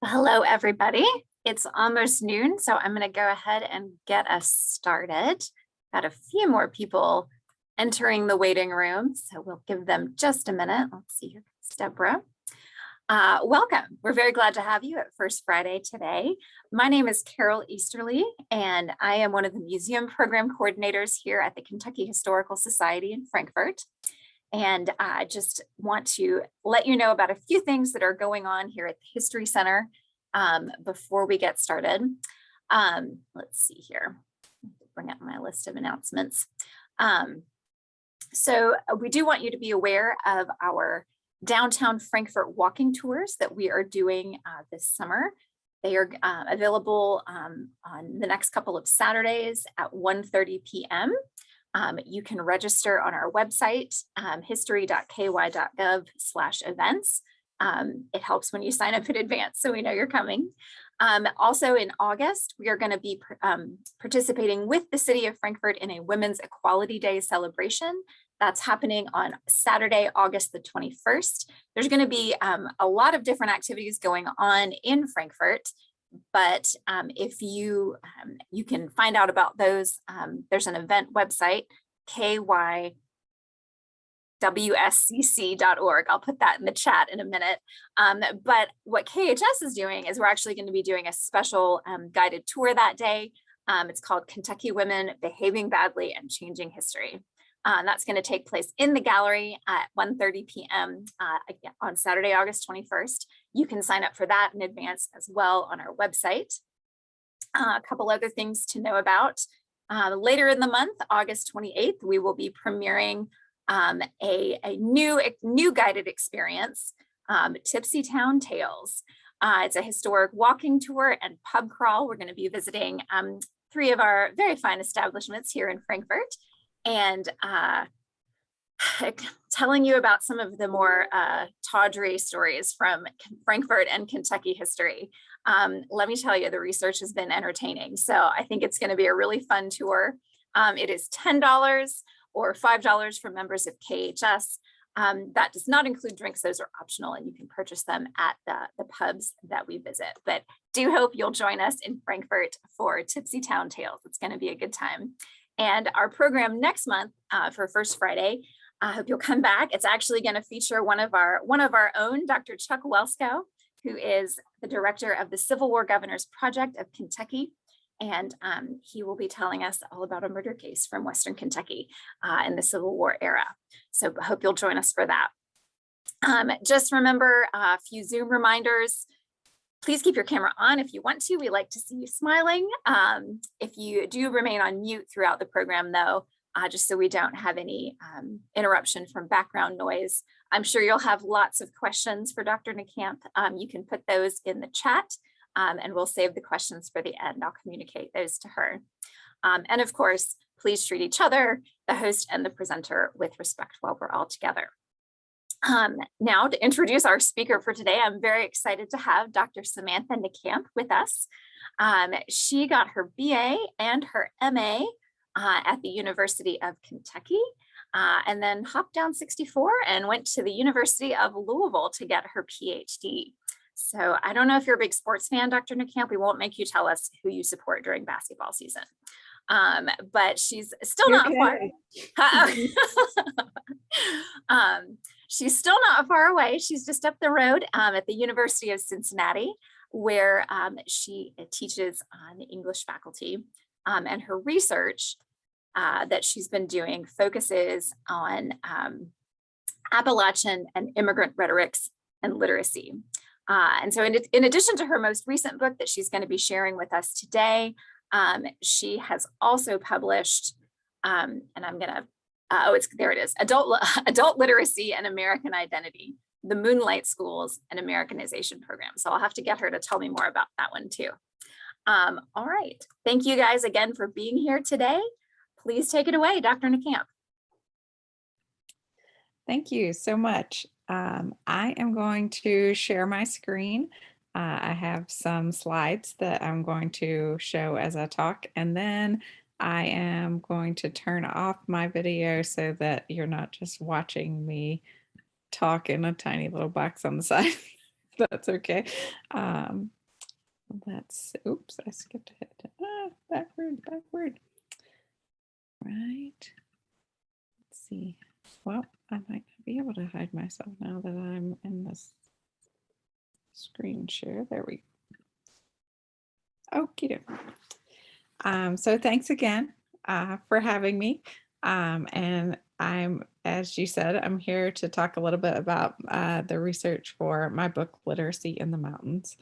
Hello, everybody. It's almost noon, so I'm going to go ahead and get us started. Got a few more people entering the waiting room, so we'll give them just a minute. Let's see here, Deborah. Welcome. We're very glad to have you at First Friday today. My name is Carol Easterly, and I am one of the museum program coordinators here at the Kentucky Historical Society in Frankfurt. And I just want to let you know about a few things that are going on here at the History Center before we get started. Let's see here, bring up my list of announcements. So we do want you to be aware of our downtown Frankfurt walking tours that we are doing this summer. They are available on the next couple of Saturdays at 1:30 p.m. You can register on our website, history.ky.gov/events. It helps when you sign up in advance so we know you're coming. Also in August, we are going to be participating with the City of Frankfurt in a Women's Equality Day celebration. That's happening on Saturday, August the 21st. There's going to be a lot of different activities going on in Frankfurt. But if you can find out about those, there's an event website, kywscc.org. I'll put that in the chat in a minute. But what KHS is doing is we're actually going to be doing a special guided tour that day. It's called Kentucky Women Behaving Badly and Changing History. That's going to take place in the gallery at 1:30 p.m. On Saturday, August 21st. You can sign up for that in advance as well on our website. A couple other things to know about. Later in the month, August 28th, we will be premiering a new guided experience, Tipsy Town Tales. It's a historic walking tour and pub crawl. We're going to be visiting 3 of our very fine establishments here in Frankfurt, and telling you about some of the more tawdry stories from Frankfurt and Kentucky history. Let me tell you, the research has been entertaining. So I think it's going to be a really fun tour. It is $10 or $5 for members of KHS. That does not include drinks. Those are optional, and you can purchase them at the pubs that we visit. But do hope you'll join us in Frankfurt for Tipsy Town Tales. It's going to be a good time. And our program next month for First Friday, I hope you'll come back. It's actually going to feature one of our own, Dr. Chuck Welsko, who is the director of the Civil War Governors Project of Kentucky. And he will be telling us all about a murder case from Western Kentucky in the Civil War era. So I hope you'll join us for that. Just remember a few Zoom reminders. Please keep your camera on if you want to. We like to see you smiling. If you do remain on mute throughout the program, though, just so we don't have any interruption from background noise. I'm sure you'll have lots of questions for Dr. NeCamp. You can put those in the chat, and we'll save the questions for the end. I'll communicate those to her. And of course, please treat each other, the host and the presenter, with respect while we're all together. Now, to introduce our speaker for today, I'm very excited to have Dr. Samantha NeCamp with us. She got her BA and her MA at the University of Kentucky, and then hopped down 64 and went to the University of Louisville to get her PhD. So I don't know if you're a big sports fan, Dr. NeCamp. We won't make you tell us who you support during basketball season. But she's still not far. She's still not far away. She's just up the road at the University of Cincinnati, where she teaches on the English faculty. And her research that she's been doing focuses on Appalachian and immigrant rhetorics and literacy. And so in addition to her most recent book that she's going to be sharing with us today, she has also published, and I'm going to, there it is, Adult Literacy and American Identity, the Moonlight Schools and Americanization Program. So I'll have to get her to tell me more about that one too. All right, thank you guys again for being here today. Please take it away, Dr. NeCamp. Thank you so much. I am going to share my screen. I have some slides that I'm going to show as I talk, and then I am going to turn off my video so that you're not just watching me talk in a tiny little box on the side. That's okay. oops, I skipped ahead. Backward. Right. Let's see. Well, I might not be able to hide myself now that I'm in this screen share. There we go. Okay. So thanks again for having me. And as you said, I'm here to talk a little bit about the research for my book, Literacy in the Mountains.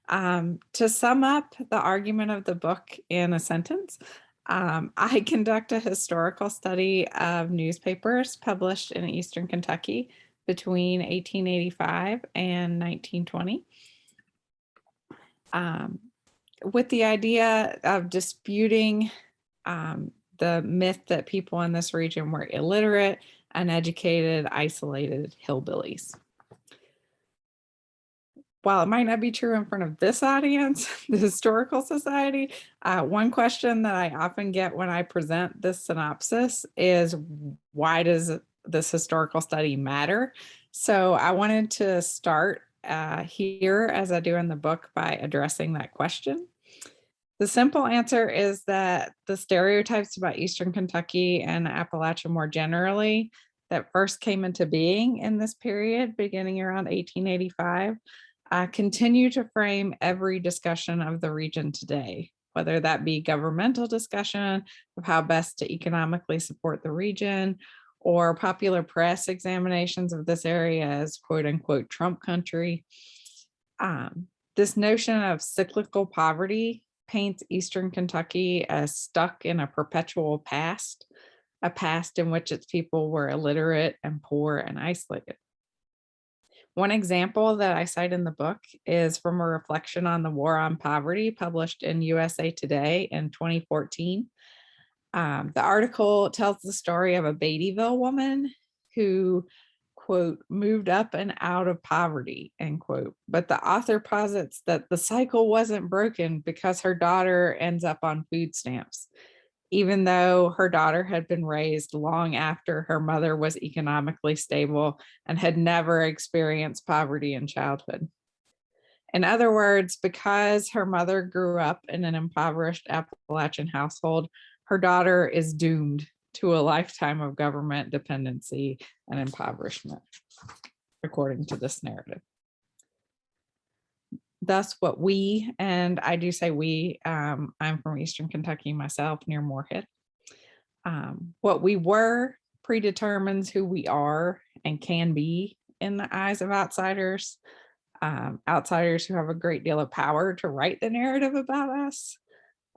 To sum up the argument of the book in a sentence, I conduct a historical study of newspapers published in Eastern Kentucky between 1885 and 1920. With the idea of disputing the myth that people in this region were illiterate, uneducated, isolated hillbillies. While it might not be true in front of this audience, the Historical Society, one question that I often get when I present this synopsis is, why does this historical study matter? So I wanted to start here, as I do in the book, by addressing that question. The simple answer is that the stereotypes about Eastern Kentucky and Appalachia more generally that first came into being in this period, beginning around 1885, continue to frame every discussion of the region today, whether that be governmental discussion of how best to economically support the region, or popular press examinations of this area as quote unquote Trump country. This notion of cyclical poverty paints Eastern Kentucky as stuck in a perpetual past, a past in which its people were illiterate and poor and isolated. One example that I cite in the book is from a reflection on the war on poverty published in USA Today in 2014. The article tells the story of a Beattyville woman who, quote, moved up and out of poverty, end quote. But the author posits that the cycle wasn't broken because her daughter ends up on food stamps, even though her daughter had been raised long after her mother was economically stable and had never experienced poverty in childhood. In other words, because her mother grew up in an impoverished Appalachian household, her daughter is doomed to a lifetime of government dependency and impoverishment, according to this narrative. Thus, what we, and I do say we, I'm from Eastern Kentucky myself, near Moorhead. What we were predetermines who we are and can be in the eyes of outsiders, outsiders who have a great deal of power to write the narrative about us,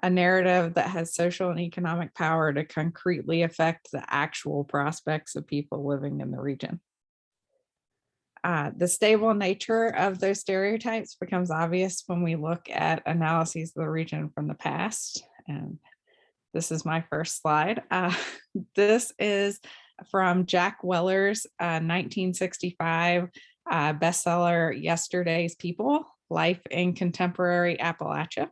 a narrative that has social and economic power to concretely affect the actual prospects of people living in the region. The stable nature of those stereotypes becomes obvious when we look at analyses of the region from the past. And this is my first slide. This is from Jack Weller's 1965 bestseller, Yesterday's People, Life in Contemporary Appalachia.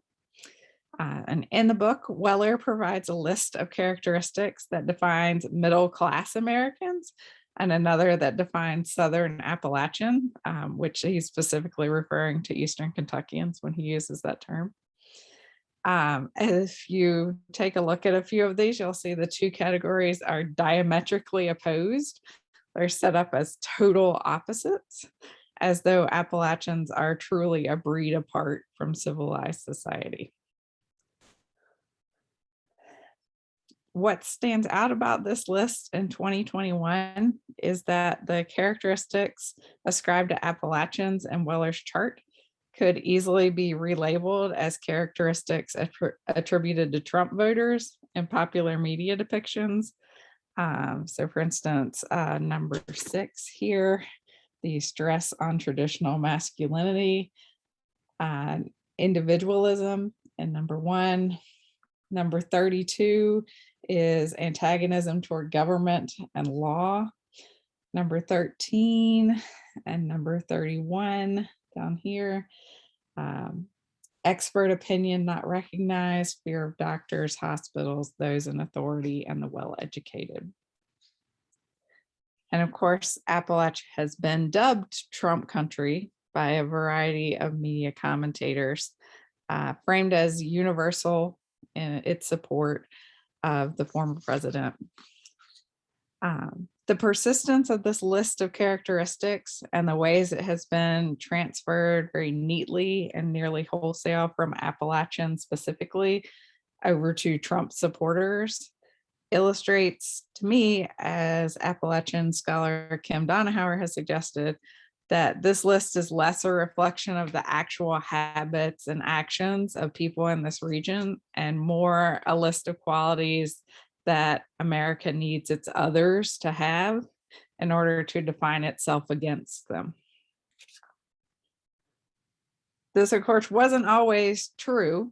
And in the book, Weller provides a list of characteristics that defines middle-class Americans, and another that defines Southern Appalachian, which he's specifically referring to Eastern Kentuckians when he uses that term. If you take a look at a few of these, you'll see the two categories are diametrically opposed. They're set up as total opposites, as though Appalachians are truly a breed apart from civilized society. What stands out about this list in 2021 is that the characteristics ascribed to Appalachians in Weller's chart could easily be relabeled as characteristics attributed to Trump voters in popular media depictions. So for instance, number 6 here, the stress on traditional masculinity, individualism, and number 1. Number 32 is antagonism toward government and law. Number 13 and number 31 down here, expert opinion not recognized, fear of doctors, hospitals, those in authority, and the well-educated. And of course, Appalachia has been dubbed Trump country by a variety of media commentators. framed as universal in its support of the former president. The persistence of this list of characteristics and the ways it has been transferred very neatly and nearly wholesale from Appalachians specifically over to Trump supporters illustrates to me, as Appalachian scholar Kim Donahauer has suggested, that this list is less a reflection of the actual habits and actions of people in this region and more a list of qualities that America needs its others to have in order to define itself against them. This, of course, wasn't always true.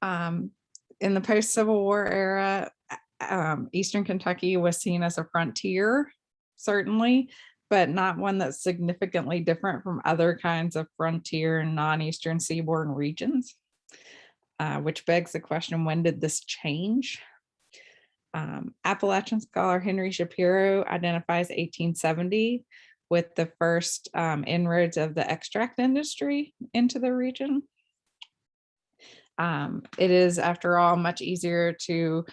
In the post-Civil War era, Eastern Kentucky was seen as a frontier, certainly, but not one that's significantly different from other kinds of frontier and non-Eastern seaboard regions, which begs the question, when did this change? Appalachian scholar Henry Shapiro identifies 1870 with the first inroads of the extract industry into the region. It is, after all, much easier to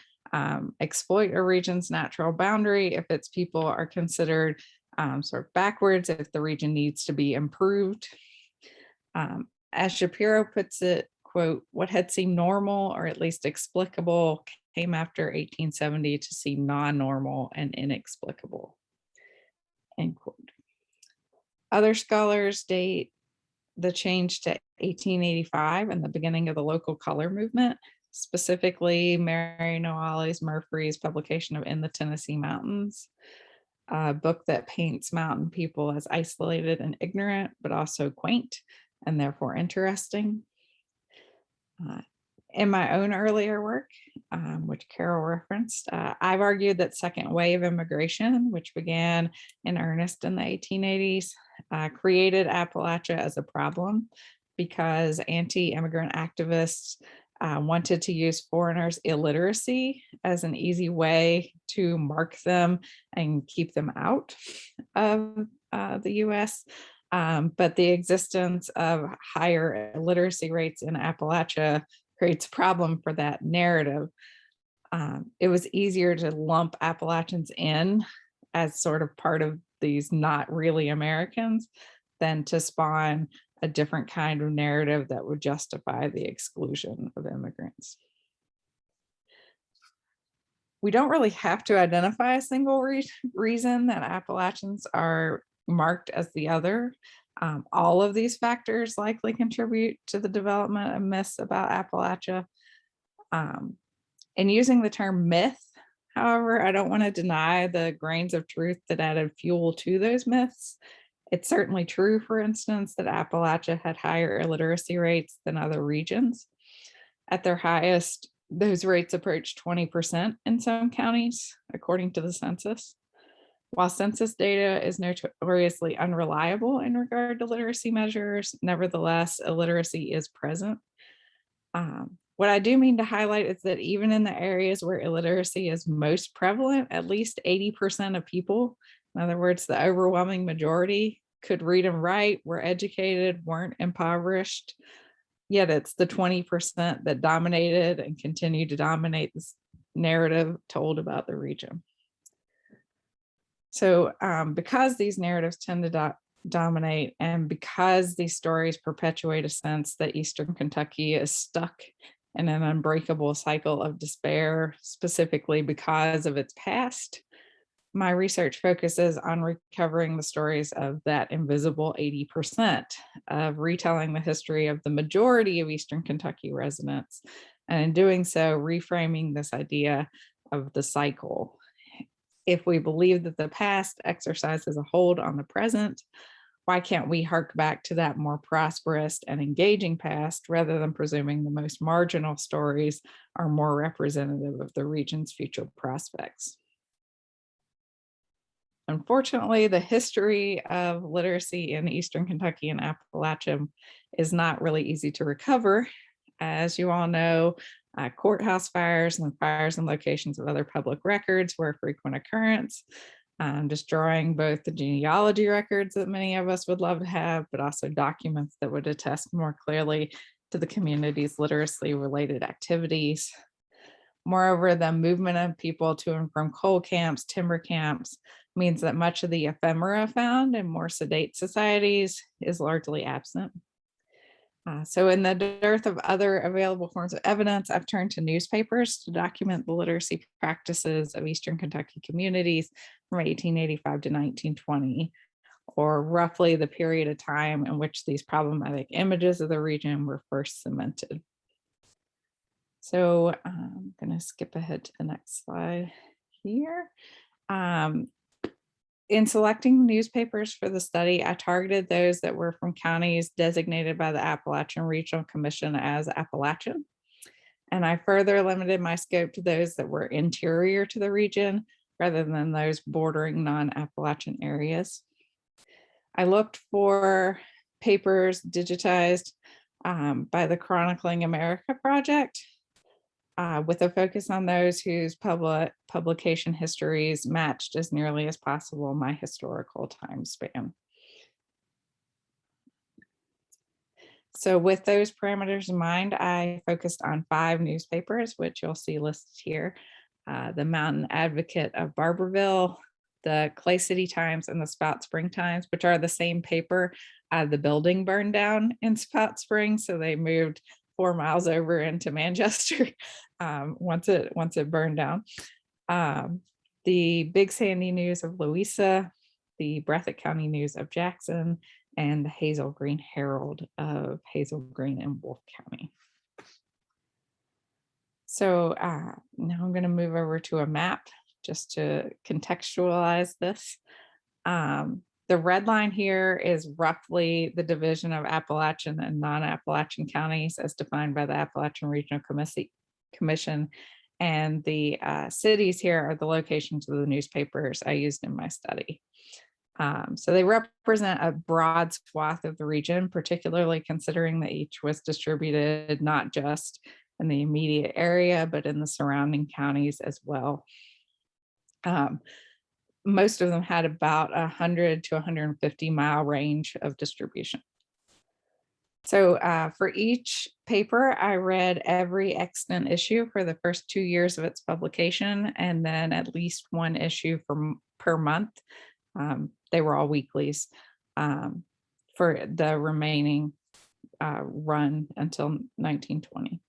exploit a region's natural boundary if its people are considered sort of backwards, if the region needs to be improved. As Shapiro puts it, quote, what had seemed normal or at least explicable came after 1870 to seem non-normal and inexplicable, end quote. Other scholars date the change to 1885 and the beginning of the local color movement, specifically Mary Noailles Murphy's publication of In the Tennessee Mountains, a book that paints mountain people as isolated and ignorant, but also quaint and therefore interesting. In my own earlier work, which Carol referenced, I've argued that second wave immigration, which began in earnest in the 1880s, created Appalachia as a problem because anti-immigrant activists wanted to use foreigners' illiteracy as an easy way to mark them and keep them out of the US. But the existence of higher illiteracy rates in Appalachia creates a problem for that narrative. It was easier to lump Appalachians in as sort of part of these not really Americans than to spawn a different kind of narrative that would justify the exclusion of immigrants. We don't really have to identify a single reason that Appalachians are marked as the other. All of these factors likely contribute to the development of myths about Appalachia. In using the term myth, however, I don't want to deny the grains of truth that added fuel to those myths. It's certainly true, for instance, that Appalachia had higher illiteracy rates than other regions. At their highest, those rates approached 20% in some counties, according to the census. While census data is notoriously unreliable in regard to literacy measures, nevertheless, illiteracy is present. What I do mean to highlight is that even in the areas where illiteracy is most prevalent, at least 80% of people, in other words, the overwhelming majority, could read and write, were educated, weren't impoverished. Yet it's the 20% that dominated and continue to dominate this narrative told about the region. So because these narratives tend to dominate, and because these stories perpetuate a sense that Eastern Kentucky is stuck in an unbreakable cycle of despair, specifically because of its past, my research focuses on recovering the stories of that invisible 80%, of retelling the history of the majority of Eastern Kentucky residents, and in doing so, reframing this idea of the cycle. If we believe that the past exercises a hold on the present, why can't we hark back to that more prosperous and engaging past rather than presuming the most marginal stories are more representative of the region's future prospects? Unfortunately, the history of literacy in Eastern Kentucky and Appalachia is not really easy to recover. As you all know, courthouse fires and fires in locations of other public records were a frequent occurrence, destroying both the genealogy records that many of us would love to have, but also documents that would attest more clearly to the community's literacy-related activities. Moreover, the movement of people to and from coal camps, timber camps, means that much of the ephemera found in more sedate societies is largely absent. So in the dearth of other available forms of evidence, I've turned to newspapers to document the literacy practices of Eastern Kentucky communities from 1885 to 1920, or roughly the period of time in which these problematic images of the region were first cemented. So I'm going to skip ahead to the next slide here. In selecting newspapers for the study, I targeted those that were from counties designated by the Appalachian Regional Commission as Appalachian. And I further limited my scope to those that were interior to the region rather than those bordering non-Appalachian areas. I looked for papers digitized by the Chronicling America Project, with a focus on those whose publication histories matched as nearly as possible my historical time span. So with those parameters in mind, I focused on 5 newspapers, which you'll see listed here. The Mountain Advocate of Barberville, the Clay City Times, and the Spout Spring Times, which are the same paper. The building burned down in Spout Spring, so they moved 4 miles over into Manchester once it burned down. The Big Sandy News of Louisa, the Breathitt County News of Jackson, and the Hazel Green Herald of Hazel Green and Wolfe County. So now I'm going to move over to a map just to contextualize this. The red line here is roughly the division of Appalachian and non-Appalachian counties as defined by the Appalachian Regional Commission. And the cities here are the locations of the newspapers I used in my study. So they represent a broad swath of the region, particularly considering that each was distributed not just in the immediate area, but in the surrounding counties as well. Most of them had about 100 to 150 mile range of distribution. So for each paper, I read every extant issue for the first 2 years of its publication, and then at least 1 issue per month. They were all weeklies for the remaining run until 1920.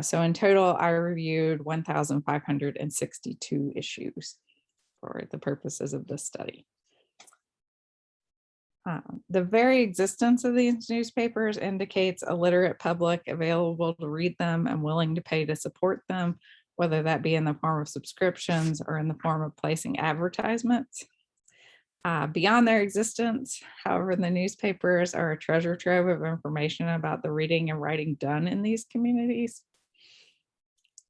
So in total, I reviewed 1,562 issues for the purposes of this study. The very existence of these newspapers indicates a literate public available to read them and willing to pay to support them, whether that be in the form of subscriptions or in the form of placing advertisements. Beyond their existence, however, the newspapers are a treasure trove of information about the reading and writing done in these communities.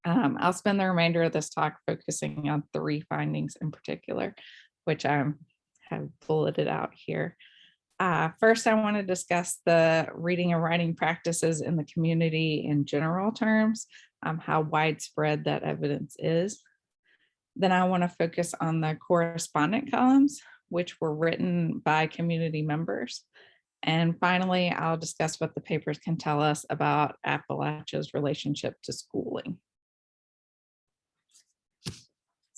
I'll spend the remainder of this talk focusing on 3 findings in particular, which I have bulleted out here. First, I want to discuss the reading and writing practices in the community in general terms, how widespread that evidence is. Then I want to focus on the correspondent columns, which were written by community members. And finally, I'll discuss what the papers can tell us about Appalachia's relationship to schooling.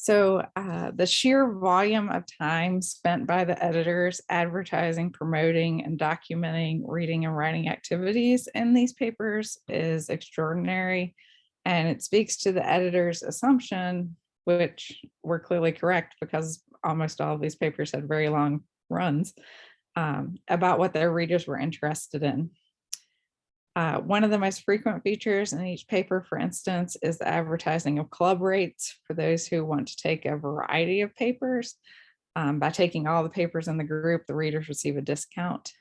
So the sheer volume of time spent by the editors advertising, promoting, and documenting reading and writing activities in these papers is extraordinary. And it speaks to the editor's assumption, which were clearly correct because almost all of these papers had very long runs, about what their readers were interested in. One of the most frequent features in each paper, for instance, is the advertising of club rates for those who want to take a variety of papers. By taking all the papers in the group, the readers receive a discount.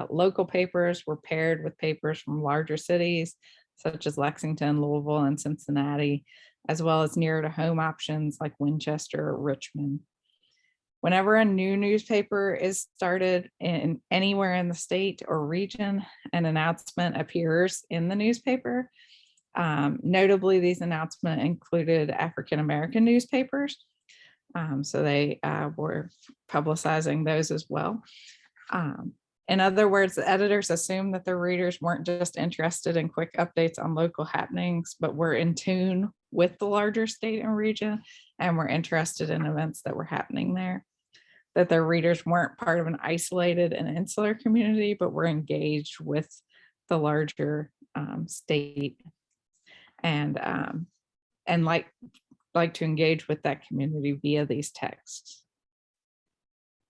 Local papers were paired with papers from larger cities, such as Lexington, Louisville, and Cincinnati, as well as nearer to home options like Winchester or Richmond. Whenever a new newspaper is started in anywhere in the state or region, an announcement appears in the newspaper. Notably, these announcements included African-American newspapers. So they were publicizing those as well. In other words, the editors assumed that their readers weren't just interested in quick updates on local happenings, but were in tune with the larger state and region and were interested in events that were happening there. That their readers weren't part of an isolated and insular community, but were engaged with the larger state and like to engage with that community via these texts.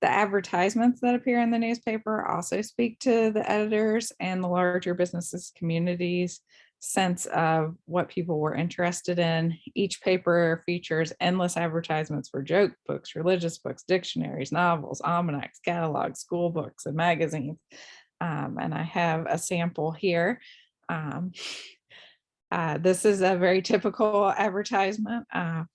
The advertisements that appear in the newspaper also speak to the editors and the larger businesses communities' sense of what people were interested in. Each paper features endless advertisements for joke books, religious books, dictionaries, novels, almanacs, catalogs, school books, and magazines. And I have a sample here. This is a very typical advertisement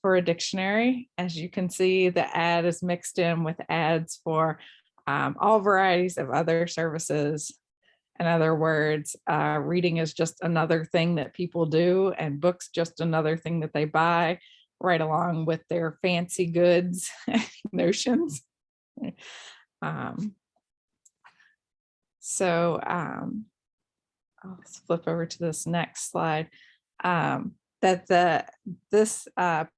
for a dictionary. As you can see, the ad is mixed in with ads for all varieties of other services. In other words, reading is just another thing that people do, and books just another thing that they buy, right along with their fancy goods notions. Let's flip over to this next slide. This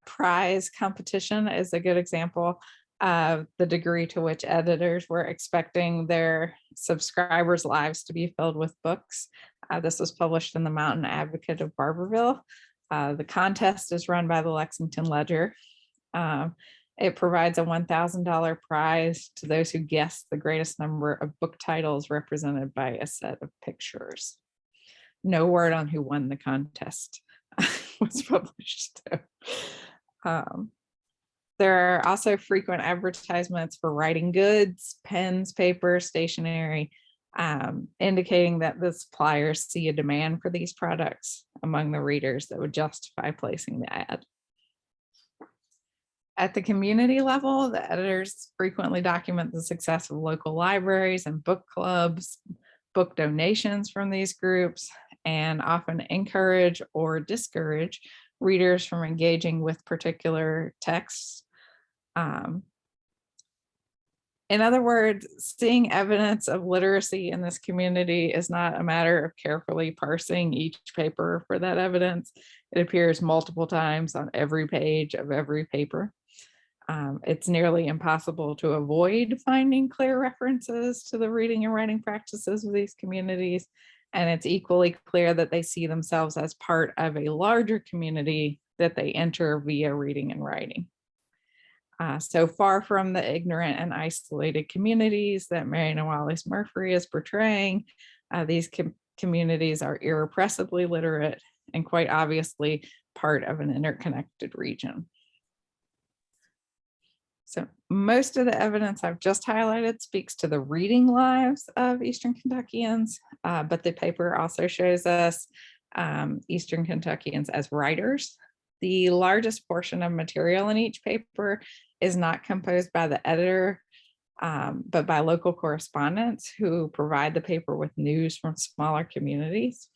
prize competition is a good example of the degree to which editors were expecting their subscribers' lives to be filled with books. This was published in the Mountain Advocate of Barbourville. The contest is run by the Lexington Ledger. It provides a $1,000 prize to those who guess the greatest number of book titles represented by a set of pictures. No word on who won the contest was published. There are also frequent advertisements for writing goods, pens, paper, stationery, indicating that the suppliers see a demand for these products among the readers that would justify placing the ad. At the community level, the editors frequently document the success of local libraries and book clubs, book donations from these groups, and often encourage or discourage readers from engaging with particular texts. In other words, seeing evidence of literacy in this community is not a matter of carefully parsing each paper for that evidence. It appears multiple times on every page of every paper. It's nearly impossible to avoid finding clear references to the reading and writing practices of these communities. And it's equally clear that they see themselves as part of a larger community that they enter via reading and writing. So far from the ignorant and isolated communities that Marion and Wallace Murphy is portraying, these communities are irrepressibly literate and quite obviously part of an interconnected region. So most of the evidence I've just highlighted speaks to the reading lives of Eastern Kentuckians, but the paper also shows us Eastern Kentuckians as writers. The largest portion of material in each paper is not composed by the editor, but by local correspondents who provide the paper with news from smaller communities.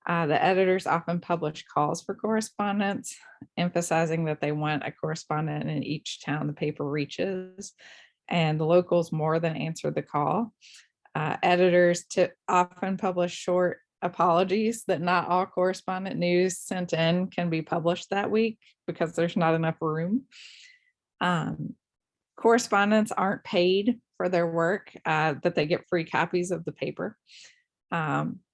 The editors often publish calls for correspondence, emphasizing that they want a correspondent in each town the paper reaches, and the locals more than answer the call. Editors often publish short apologies that not all correspondent news sent in can be published that week because there's not enough room. Correspondents aren't paid for their work, that they get free copies of the paper.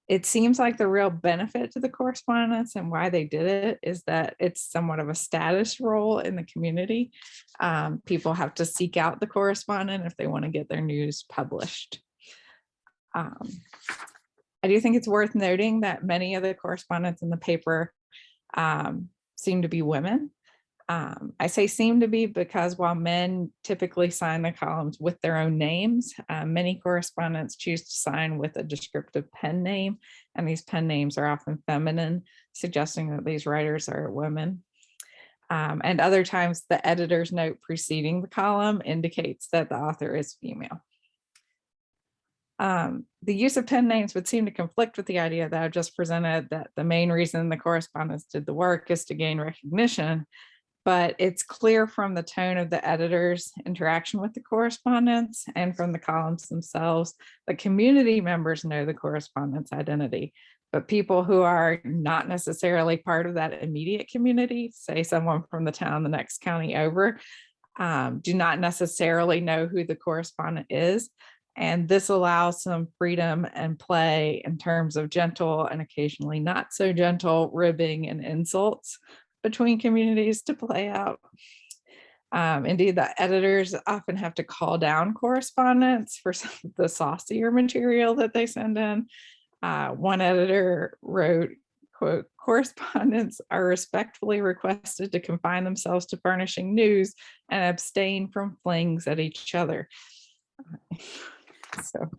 It seems like the real benefit to the correspondence and why they did it is that it's somewhat of a status role in the community. People have to seek out the correspondent if they want to get their news published. I do think it's worth noting that many of the correspondents in the paper seem to be women. I say seem to be because while men typically sign the columns with their own names, many correspondents choose to sign with a descriptive pen name, and these pen names are often feminine, suggesting that these writers are women. And other times the editor's note preceding the column indicates that the author is female. The use of pen names would seem to conflict with the idea that I've just presented, that the main reason the correspondents did the work is to gain recognition. but it's clear from the tone of the editor's interaction with the correspondence and from the columns themselves that community members know the correspondent's identity, but people who are not necessarily part of that immediate community, say someone from the town the next county over, do not necessarily know who the correspondent is. And this allows some freedom and play in terms of gentle and occasionally not so gentle ribbing and insults between communities to play out. Indeed, the editors often have to call down correspondence for some of the saucier material that they send in. One editor wrote, quote, "Correspondents are respectfully requested to confine themselves to furnishing news and abstain from flings at each other." So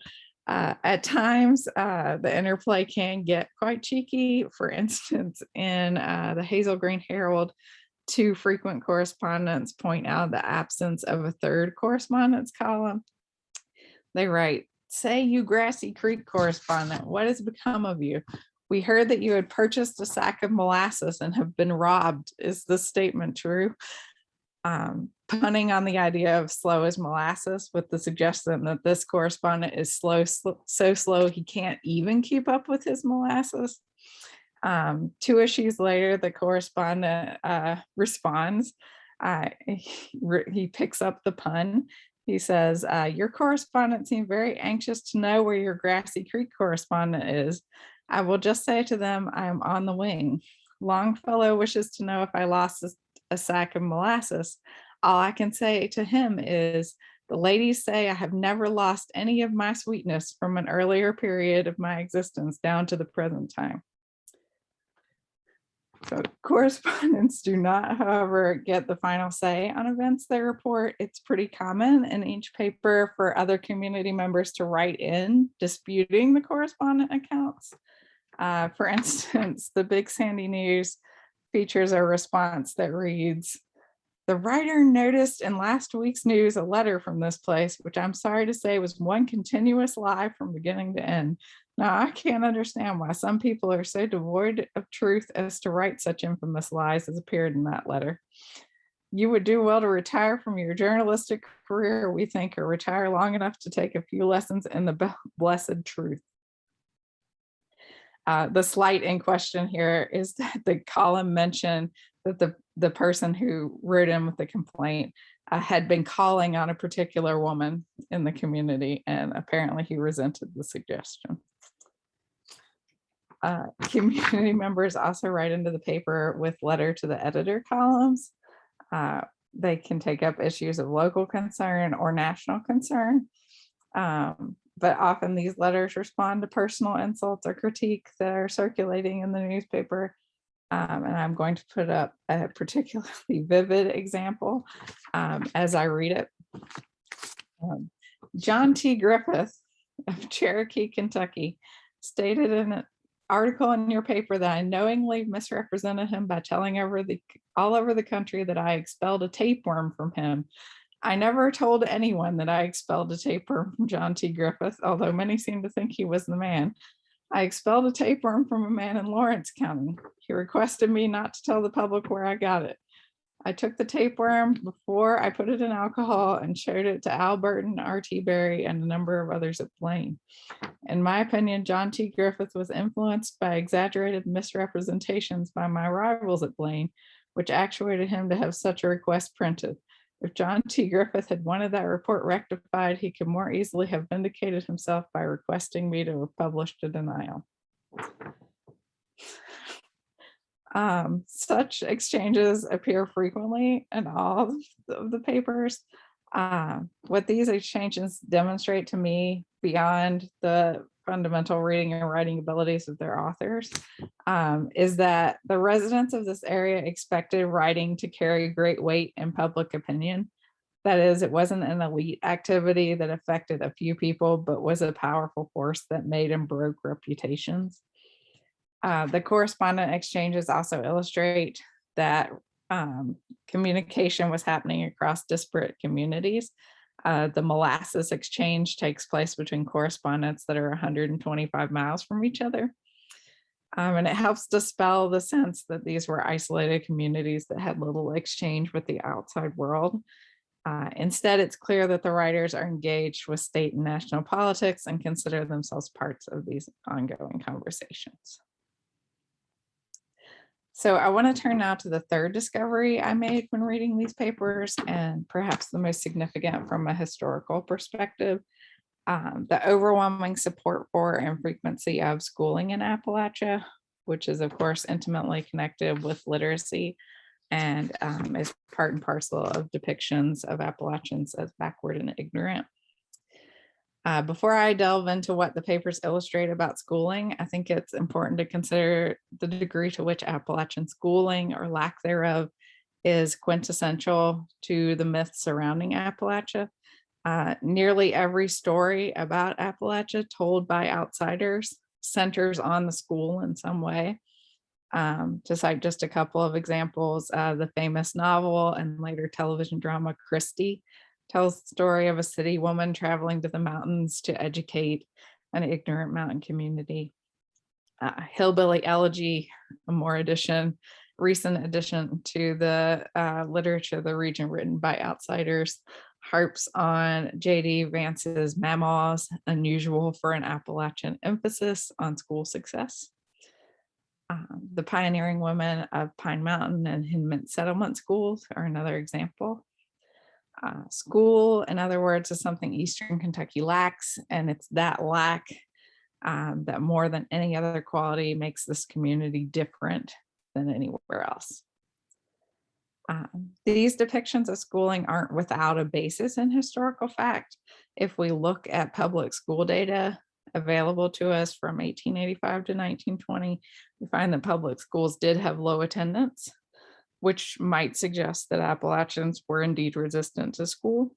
at times, the interplay can get quite cheeky. For instance, in the Hazel Green Herald, 2 frequent correspondents point out the absence of a third correspondence column. They write, "Say, you Grassy Creek correspondent, what has become of you? We heard that you had purchased a sack of molasses and have been robbed. Is this statement true?" Punning on the idea of slow as molasses with the suggestion that this correspondent is so slow he can't even keep up with his molasses. 2 issues later, the correspondent responds. He picks up the pun. He says, "Your correspondent seemed very anxious to know where your Grassy Creek correspondent is. I will just say to them, I am on the wing. Longfellow wishes to know if I lost a sack of molasses. All I can say to him is, the ladies say I have never lost any of my sweetness from an earlier period of my existence down to the present time." So correspondents do not, however, get the final say on events they report. It's pretty common in each paper for other community members to write in disputing the correspondent accounts. For instance, the Big Sandy News features a response that reads, "The writer noticed in last week's news a letter from this place, which I'm sorry to say was one continuous lie from beginning to end. Now, I can't understand why some people are so devoid of truth as to write such infamous lies as appeared in that letter. You would do well to retire from your journalistic career, we think, or retire long enough to take a few lessons in the blessed truth." The slight in question here is that the column mentioned that the person who wrote in with the complaint had been calling on a particular woman in the community, and apparently he resented the suggestion. Community members also write into the paper with letter to the editor columns. They can take up issues of local concern or national concern. But often these letters respond to personal insults or critique that are circulating in the newspaper. And I'm going to put up a particularly vivid example as I read it. John T. Griffith of Cherokee, Kentucky, stated in an article in your paper that I knowingly misrepresented him by telling all over the country that I expelled a tapeworm from him. I never told anyone that I expelled a tapeworm from John T. Griffith, although many seem to think he was the man. I expelled a tapeworm from a man in Lawrence County. He requested me not to tell the public where I got it. I took the tapeworm before I put it in alcohol and showed it to Al Burton, R.T. Berry, and a number of others at Blaine. In my opinion, John T. Griffith was influenced by exaggerated misrepresentations by my rivals at Blaine, which actuated him to have such a request printed. If John T. Griffith had wanted that report rectified, he could more easily have vindicated himself by requesting me to have published a denial. Such exchanges appear frequently in all of the papers. What these exchanges demonstrate to me, beyond the fundamental reading and writing abilities of their authors, is that the residents of this area expected writing to carry great weight in public opinion. That is, it wasn't an elite activity that affected a few people, but was a powerful force that made and broke reputations. The correspondent exchanges also illustrate that communication was happening across disparate communities. The molasses exchange takes place between correspondents that are 125 miles from each other. And it helps dispel the sense that these were isolated communities that had little exchange with the outside world. Instead, it's clear that the writers are engaged with state and national politics and consider themselves parts of these ongoing conversations. So I want to turn now to the third discovery I made when reading these papers, and perhaps the most significant from a historical perspective. The overwhelming support for and frequency of schooling in Appalachia, which is of course intimately connected with literacy and is part and parcel of depictions of Appalachians as backward and ignorant. Before I delve into what the papers illustrate about schooling, I think it's important to consider the degree to which Appalachian schooling or lack thereof is quintessential to the myths surrounding Appalachia. Nearly every story about Appalachia told by outsiders centers on the school in some way. To cite just a couple of examples, the famous novel and later television drama Christie tells the story of a city woman traveling to the mountains to educate an ignorant mountain community. Hillbilly Elegy, a more recent addition to the literature of the region written by outsiders, harps on J.D. Vance's Mamaws, unusual for an Appalachian emphasis on school success. The pioneering women of Pine Mountain and Hinman Settlement schools are another example. School, in other words, is something Eastern Kentucky lacks, and it's that lack that more than any other quality makes this community different than anywhere else. These depictions of schooling aren't without a basis in historical fact. If we look at public school data available to us from 1885 to 1920, we find that public schools did have low attendance, which might suggest that Appalachians were indeed resistant to school.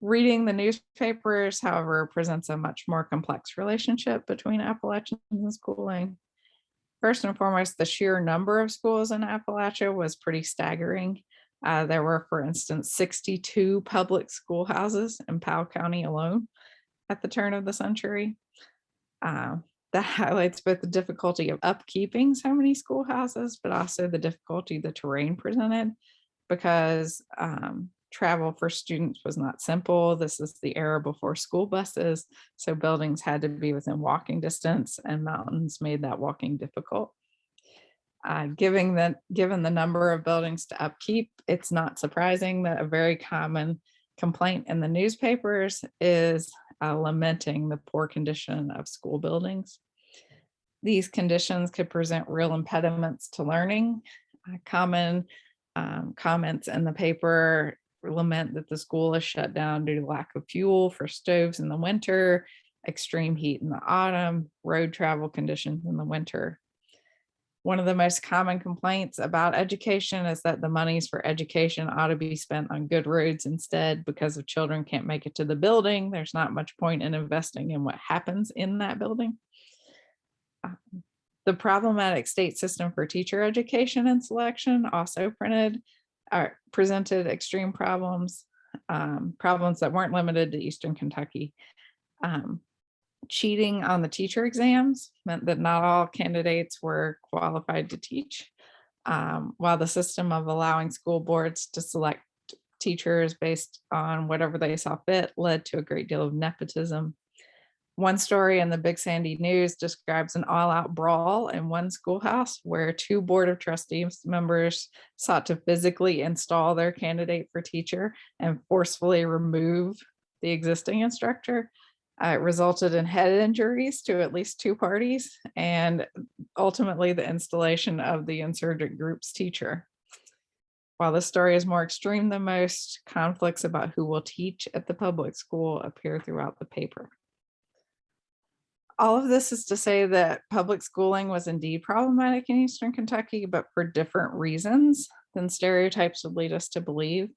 Reading the newspapers, however, presents a much more complex relationship between Appalachians and schooling. First and foremost, the sheer number of schools in Appalachia was pretty staggering. There were, for instance, 62 public schoolhouses in Powell County alone at the turn of the century. That highlights both the difficulty of upkeeping so many schoolhouses, but also the difficulty the terrain presented, because travel for students was not simple. This is the era before school buses, so buildings had to be within walking distance, and mountains made that walking difficult. Given the number of buildings to upkeep, it's not surprising that a very common complaint in the newspapers is lamenting the poor condition of school buildings. These conditions could present real impediments to learning. Common comments in the paper lament that the school is shut down due to lack of fuel for stoves in the winter, extreme heat in the autumn, road travel conditions in the winter. One of the most common complaints about education is that the monies for education ought to be spent on good roads instead, because if children can't make it to the building, there's not much point in investing in what happens in that building. The problematic state system for teacher education and selection also presented extreme problems, problems that weren't limited to Eastern Kentucky. Cheating on the teacher exams meant that not all candidates were qualified to teach, while the system of allowing school boards to select teachers based on whatever they saw fit led to a great deal of nepotism. One story in the Big Sandy News describes an all-out brawl in one schoolhouse where two Board of Trustees members sought to physically install their candidate for teacher and forcefully remove the existing instructor. It resulted in head injuries to at least two parties and ultimately the installation of the insurgent group's teacher. While this story is more extreme than most, conflicts about who will teach at the public school appear throughout the paper. All of this is to say that public schooling was indeed problematic in Eastern Kentucky, but for different reasons than stereotypes would lead us to believe.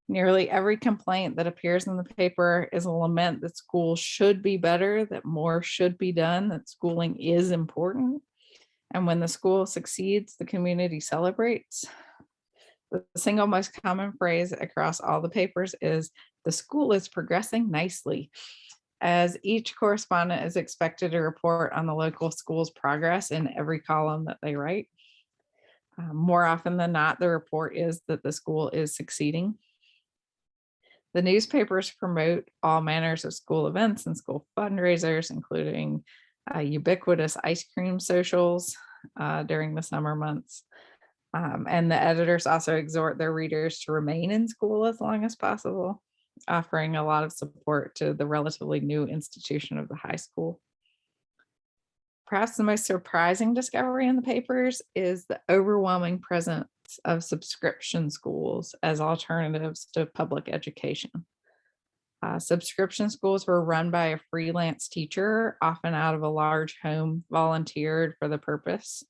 Nearly every complaint that appears in the paper is a lament that schools should be better, that more should be done, that schooling is important. And when the school succeeds, the community celebrates. The single most common phrase across all the papers is, "The school is progressing nicely." as each correspondent is expected to report on the local school's progress in every column that they write. More often than not, the report is that the school is succeeding. The newspapers promote all manners of school events and school fundraisers, including ubiquitous ice cream socials during the summer months. And the editors also exhort their readers to remain in school as long as possible, offering a lot of support to the relatively new institution of the high school. Perhaps the most surprising discovery in the papers is the overwhelming presence of subscription schools as alternatives to public education. Subscription schools were run by a freelance teacher, often out of a large home, volunteered for the purpose.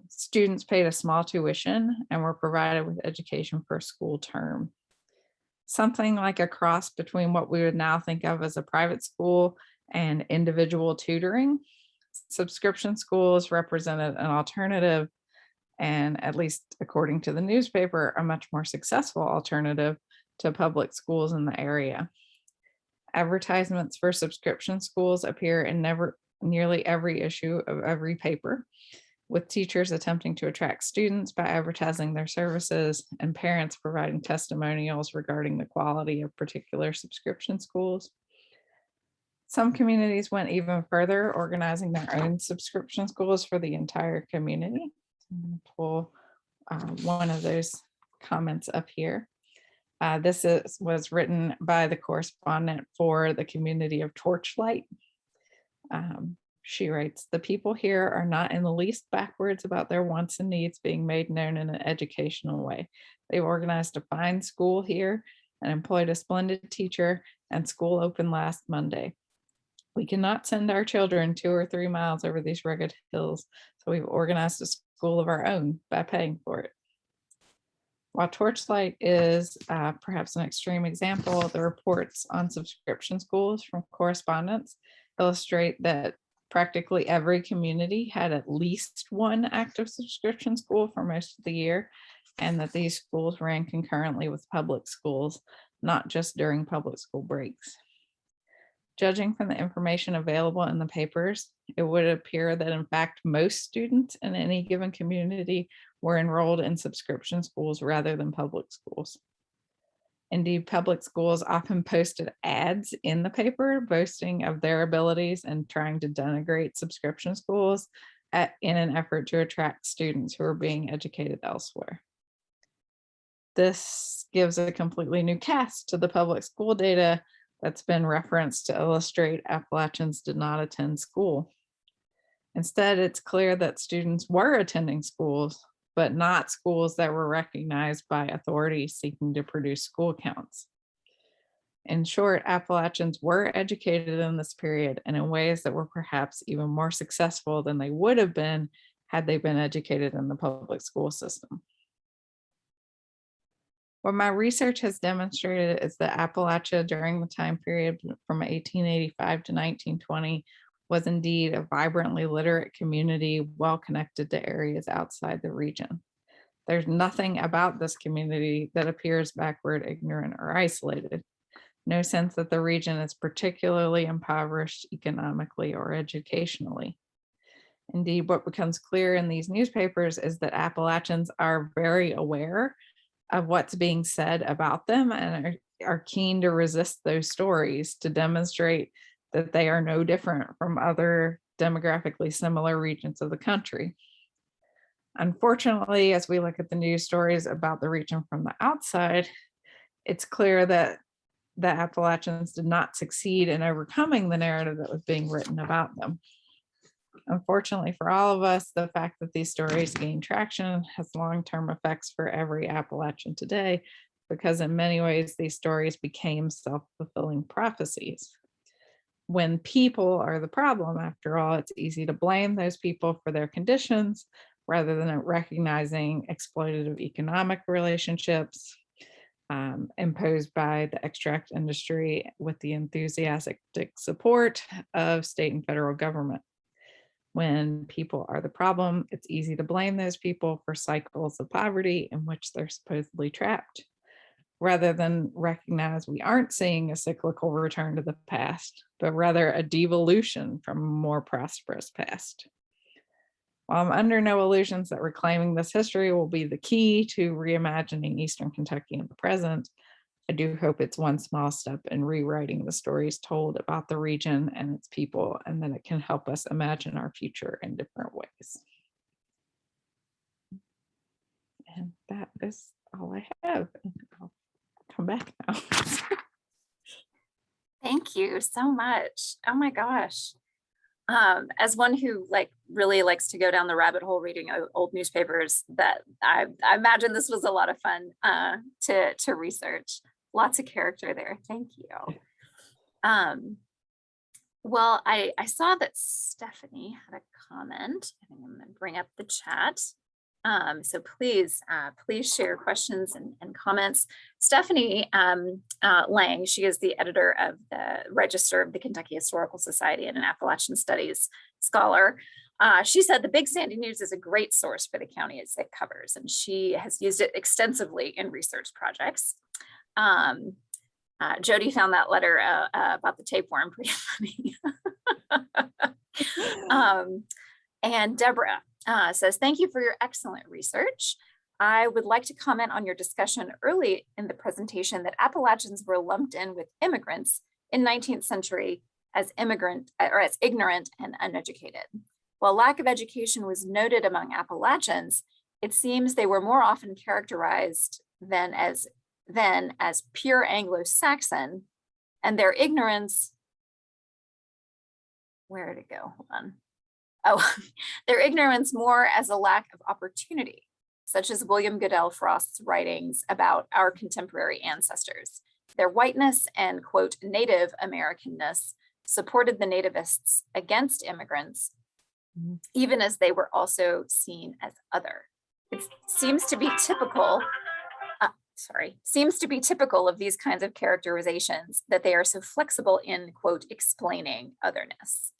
Students paid a small tuition and were provided with education for a school term. Something like a cross between what we would now think of as a private school and individual tutoring. Subscription schools represented an alternative, and at least according to the newspaper, a much more successful alternative to public schools in the area. Advertisements for subscription schools appear in nearly every issue of every paper, with teachers attempting to attract students by advertising their services and parents providing testimonials regarding the quality of particular subscription schools. Some communities went even further, organizing their own subscription schools for the entire community. I'm going to pull one of those comments up here. This was written by the correspondent for the community of Torchlight. She writes, "The people here are not in the least backwards about their wants and needs being made known in an educational way. They've organized a fine school here and employed a splendid teacher, and school opened last Monday. We cannot send our children 2 or 3 miles over these rugged hills, so we've organized a school of our own by paying for it." While Torchlight is perhaps an extreme example, the reports on subscription schools from correspondence illustrate that practically every community had at least one active subscription school for most of the year, and that these schools ran concurrently with public schools, not just during public school breaks. Judging from the information available in the papers, it would appear that in fact most students in any given community were enrolled in subscription schools rather than public schools. Indeed, public schools often posted ads in the paper boasting of their abilities and trying to denigrate subscription schools in an effort to attract students who are being educated elsewhere. This gives a completely new cast to the public school data that's been referenced to illustrate Appalachians did not attend school. Instead, it's clear that students were attending schools, but not schools that were recognized by authorities seeking to produce school counts. In short, Appalachians were educated in this period and in ways that were perhaps even more successful than they would have been had they been educated in the public school system. What my research has demonstrated is that Appalachia during the time period from 1885 to 1920 was indeed a vibrantly literate community, well connected to areas outside the region. There's nothing about this community that appears backward, ignorant, or isolated. No sense that the region is particularly impoverished economically or educationally. Indeed, what becomes clear in these newspapers is that Appalachians are very aware of what's being said about them and are keen to resist those stories to demonstrate that they are no different from other demographically similar regions of the country. Unfortunately, as we look at the news stories about the region from the outside, it's clear that the Appalachians did not succeed in overcoming the narrative that was being written about them. Unfortunately for all of us, the fact that these stories gain traction has long-term effects for every Appalachian today, because in many ways these stories became self-fulfilling prophecies. When people are the problem, after all, it's easy to blame those people for their conditions rather than recognizing exploitative economic relationships imposed by the extract industry with the enthusiastic support of state and federal government. When people are the problem, it's easy to blame those people for cycles of poverty in which they're supposedly trapped. rather than recognize we aren't seeing a cyclical return to the past, but rather a devolution from a more prosperous past. While I'm under no illusions that reclaiming this history will be the key to reimagining Eastern Kentucky in the present, I do hope it's one small step in rewriting the stories told about the region and its people, and that it can help us imagine our future in different ways. And that is all I have. I'll come back now. Thank you so much. Oh my gosh. As one who really likes to go down the rabbit hole reading old newspapers, that I imagine this was a lot of fun to research. Lots of character there. Thank you. Well, I saw that Stephanie had a comment. I think I'm going to bring up the chat. So please share questions and comments. Stephanie Lang, she is the editor of the Register of the Kentucky Historical Society and an Appalachian Studies scholar. She said the Big Sandy News is a great source for the counties it covers, and she has used it extensively in research projects. Jody found that letter about the tapeworm pretty funny. And Deborah says, thank you for your excellent research. I would like to comment on your discussion early in the presentation that Appalachians were lumped in with immigrants in 19th century as ignorant and uneducated. While lack of education was noted among Appalachians, it seems they were more often characterized than as pure Anglo-Saxon, and their ignorance, where did it go? Hold on. Oh, their ignorance more as a lack of opportunity, such as William Goodell Frost's writings about our contemporary ancestors. Their whiteness and, quote, Native Americanness supported the nativists against immigrants, even as they were also seen as other. It seems to be typical of these kinds of characterizations that they are so flexible in, quote, explaining otherness.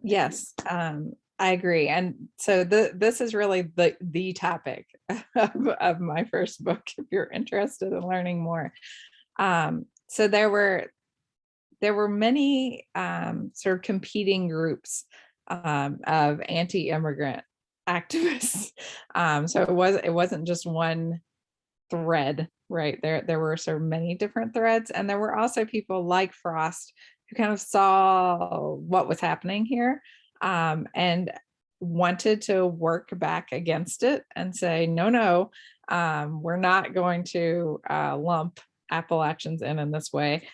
Yes, I agree. And so this is really the topic of my first book, if you're interested in learning more. So there were many sort of competing groups of anti-immigrant activists. So it wasn't just one thread, right? There were sort of many different threads, and there were also people like Frost who kind of saw what was happening here and wanted to work back against it and say, no, we're not going to lump Appalachians in this way.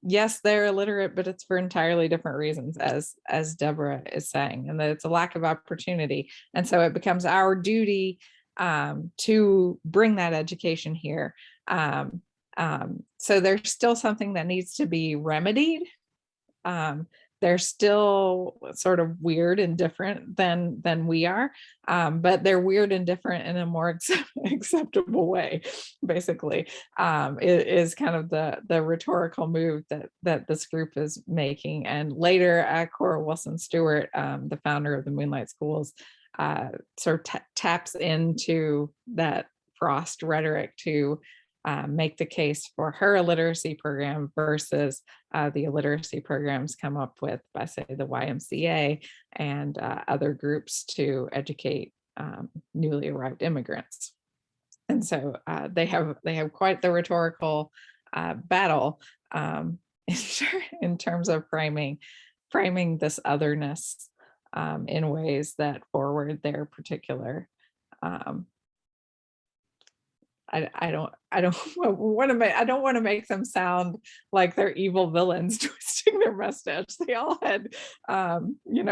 Yes, they're illiterate, but it's for entirely different reasons, as Deborah is saying, and that it's a lack of opportunity. And so it becomes our duty to bring that education here. So there's still something that needs to be remedied. They're still sort of weird and different than we are, but they're weird and different in a more acceptable way, basically, is kind of the rhetorical move that this group is making. And later, Cora Wilson Stewart, the founder of the Moonlight Schools, sort of taps into that Frost rhetoric to make the case for her illiteracy program versus the illiteracy programs come up with by, say, the YMCA and other groups to educate newly arrived immigrants. And so they have quite the rhetorical battle in terms of framing this otherness in ways that forward their particular I don't want to make them sound like they're evil villains twisting their mustache. They all had,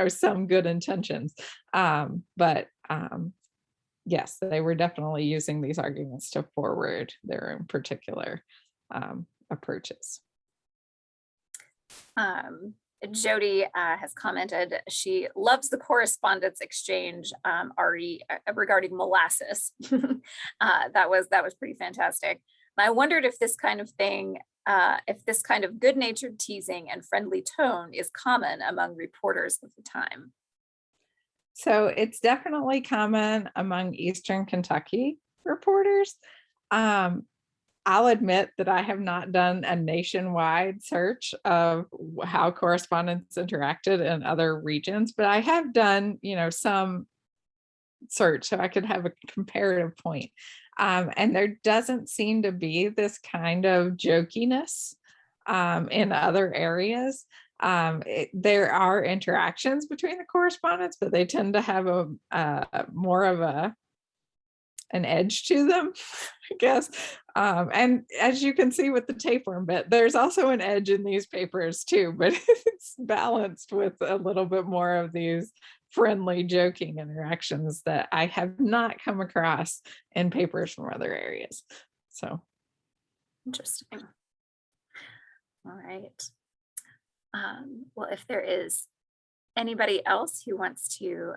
some good intentions. But yes, they were definitely using these arguments to forward their own particular approaches. Jody has commented she loves the correspondence exchange regarding molasses. That was pretty fantastic. And I wondered if this kind of thing, if this kind of good-natured teasing and friendly tone is common among reporters of the time. So it's definitely common among Eastern Kentucky reporters. I'll admit that I have not done a nationwide search of how correspondents interacted in other regions, but I have done, some search so I could have a comparative point. And there doesn't seem to be this kind of jokiness in other areas. There are interactions between the correspondents, but they tend to have a more of an edge to them, I guess. And as you can see with the tapeworm bit, there's also an edge in these papers too, but it's balanced with a little bit more of these friendly, joking interactions that I have not come across in papers from other areas. So Interesting. All right. Well, if there is anybody else who wants to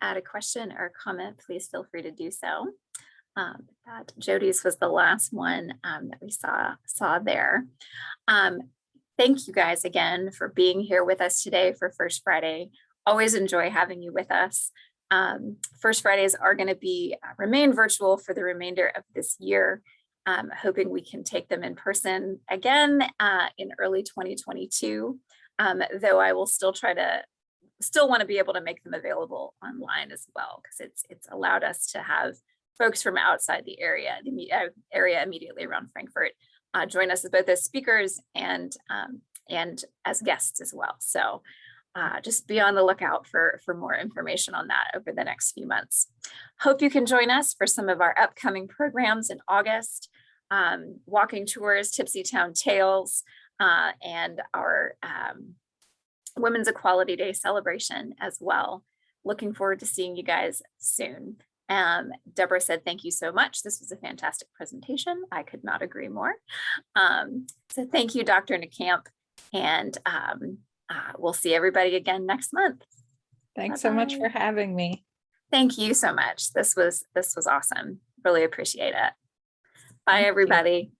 add a question or comment, please feel free to do so. That Jody's was the last one that we saw there. Thank you guys again for being here with us today for First Friday. Always enjoy having you with us. First Fridays are going to remain virtual for the remainder of this year. Hoping we can take them in person again in early 2022, though I will still want to be able to make them available online as well, because it's allowed us to have folks from outside the area immediately around Frankfurt join us both as speakers and as guests as well. So just be on the lookout for more information on that over the next few months. Hope you can join us for some of our upcoming programs in August, walking tours, Tipsy Town Tales, and our Women's Equality Day celebration as well. Looking forward to seeing you guys soon. Deborah said, thank you so much. This was a fantastic presentation. I could not agree more. So thank you, Dr. NeCamp, and we'll see everybody again next month. Thanks so much for having me. Thank you so much. This was awesome. Really appreciate it. Bye, everybody.